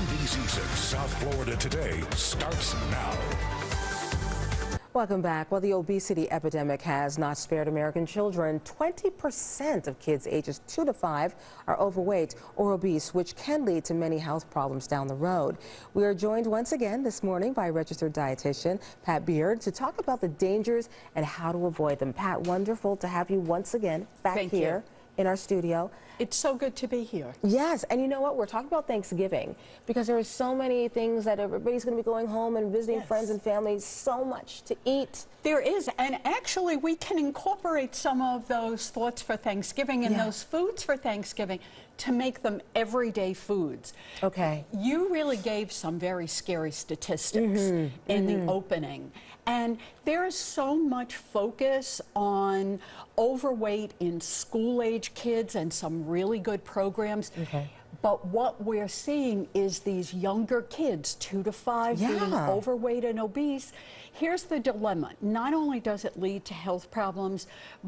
NBC6 South Florida Today starts now. Welcome back. Well, the obesity epidemic has not spared American children. 20% of kids ages 2 to 5 are overweight or obese, which can lead to many health problems down the road. We are joined once again this morning by registered dietitian Pat Beard to talk about the dangers and how to avoid them. Pat, wonderful to have you once again back here in our studio. It's so good to be here. Yes, and you know what? We're talking about Thanksgiving because there are so many things that everybody's going to be going home and visiting friends and family, so much to eat. There is, and actually we can incorporate some of those thoughts for Thanksgiving and those foods for Thanksgiving to make them everyday foods. Okay. You really gave some very scary statistics in the opening. And there is so much focus on overweight in school-age kids and some really good programs. Okay. But what we're seeing is these younger kids, 2 to 5, being overweight and obese. Here's the dilemma. Not only does it lead to health problems,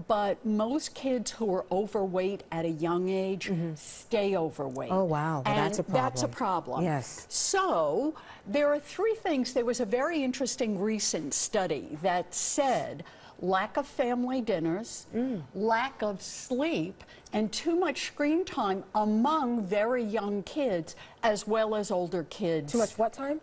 but most kids who are overweight at a young age stay overweight. Oh, wow. Well, that's a problem. That's a problem. Yes. So there are 3 things. There was a very interesting recent study that said lack of family dinners, lack of sleep, and too much screen time among very young kids as well as older kids. Too much what time?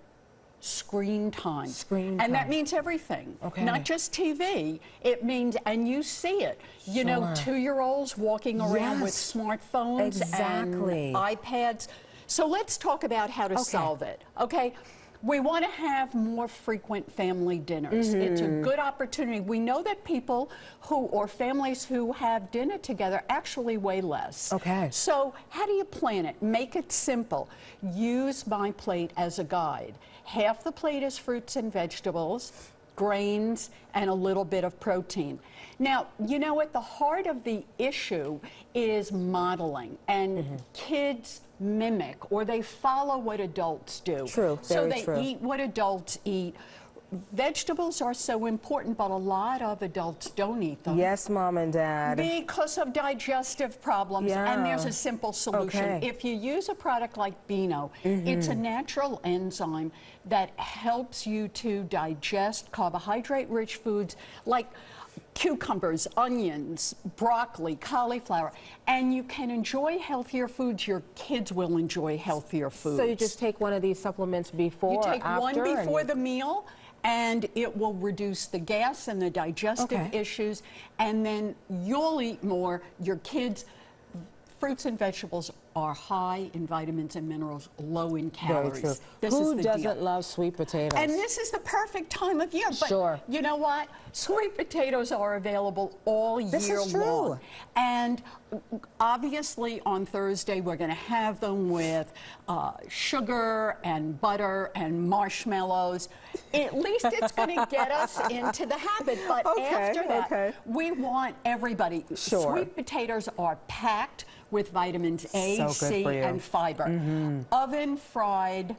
Screen time. Screen time. And that means everything. Okay. Not just TV. It means, and you see it, you know, 2-year-olds walking around with smartphones and iPads. So let's talk about how to solve it, okay? We want to have more frequent family dinners. It's a good opportunity. We know that people who, or families who have dinner together actually weigh less. Okay. So how do you plan it? Make it simple. Use my plate as a guide. Half the plate is fruits and vegetables, grains, and a little bit of protein. Now, you know, at the heart of the issue is modeling, and kids mimic or they follow what adults do. True, so very true. they eat what adults eat. Vegetables are so important, but a lot of adults don't eat them. Yes, Mom and Dad. Because of digestive problems, and there's a simple solution. If you use a product like Beano, it's a natural enzyme that helps you to digest carbohydrate-rich foods like cucumbers, onions, broccoli, cauliflower, and you can enjoy healthier foods. Your kids will enjoy healthier foods. So you just take one of these supplements before, you take after, one before the meal, and it will reduce the gas and the digestive issues, and then you'll eat more. Your kids, fruits and vegetables are high in vitamins and minerals, low in calories. Very true. This Who is the doesn't deal. love sweet potatoes? And this is the perfect time of year. But you know what? Sweet potatoes are available all year long. And obviously on Thursday we're going to have them with sugar and butter and marshmallows. At least it's going to get us into the habit. But after that, we want everybody. Sweet potatoes are packed with vitamins A, C, and fiber. Oven fried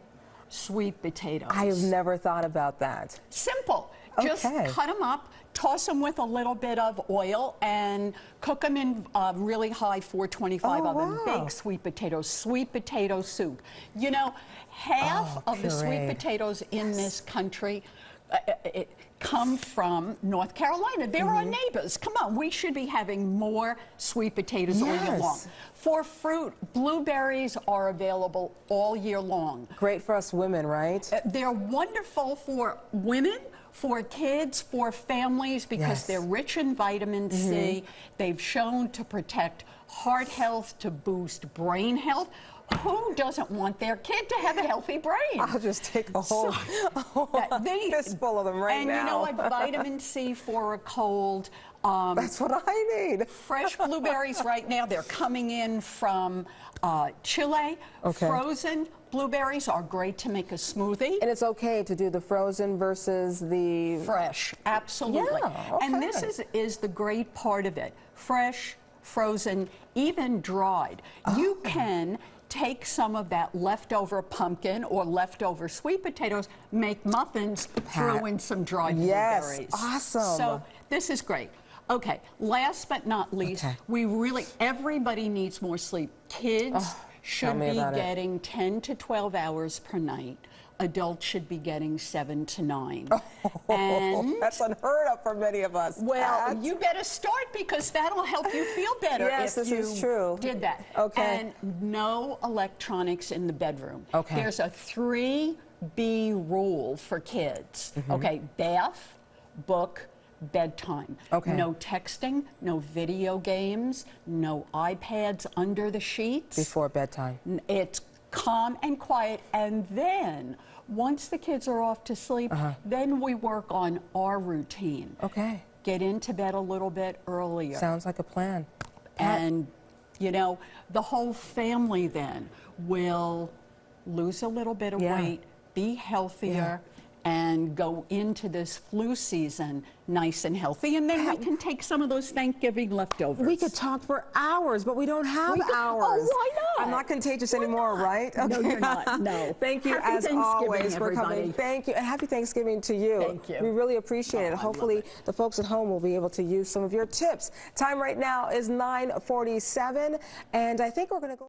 sweet potatoes. I have never thought about that. Simple. Just cut them up, toss them with a little bit of oil, and cook them in really high 425 oven. Baked sweet potato soup. You know, half of the sweet potatoes in this country come from North Carolina. They're our neighbors. Come on, we should be having more sweet potatoes all year long. For fruit, blueberries are available all year long. Great for us women, right? They're wonderful for women, for kids, for families, because they're rich in vitamin C. They've shown to protect heart health, to boost brain health. Who doesn't want their kid to have a healthy brain? I'll just take a whole fistful of them now. And you know what? Vitamin C for a cold. That's what I need. Fresh blueberries right now. They're coming in from Chile. Frozen blueberries are great to make a smoothie. And it's okay to do the frozen versus the... Fresh, absolutely. And this is the great part of it. Fresh, frozen, even dried. You can take some of that leftover pumpkin or leftover sweet potatoes, make muffins, throw in some dried blueberries. Awesome. So this is great. Okay, last but not least, everybody needs more sleep. Kids should be getting 10 to 12 hours per night. Adults should be getting 7 to 9. And that's unheard of for many of us. Well, you better start because that'll help you feel better yes, if this you is true. did that. Okay. And no electronics in the bedroom. Okay. There's a 3B rule for kids. Okay, bath, book, bedtime. Okay. No texting, no video games, no iPads under the sheets. Before bedtime. It's calm and quiet, and then once the kids are off to sleep, then we work on our routine. Okay. Get into bed a little bit earlier. Sounds like a plan. And, you know, the whole family then will lose a little bit of weight, be healthier, and go into this flu season nice and healthy, and then we can take some of those Thanksgiving leftovers. We could talk for hours, but we don't have hours. Oh, why not? I'm not contagious anymore, right? Okay. No, you're not. No. Thank you, Happy as always, for everybody. coming. Thank you, and happy Thanksgiving to you. Thank you. We really appreciate it. I Hopefully, the folks at home will be able to use some of your tips. Time right now is 9:47, and I think we're going to go.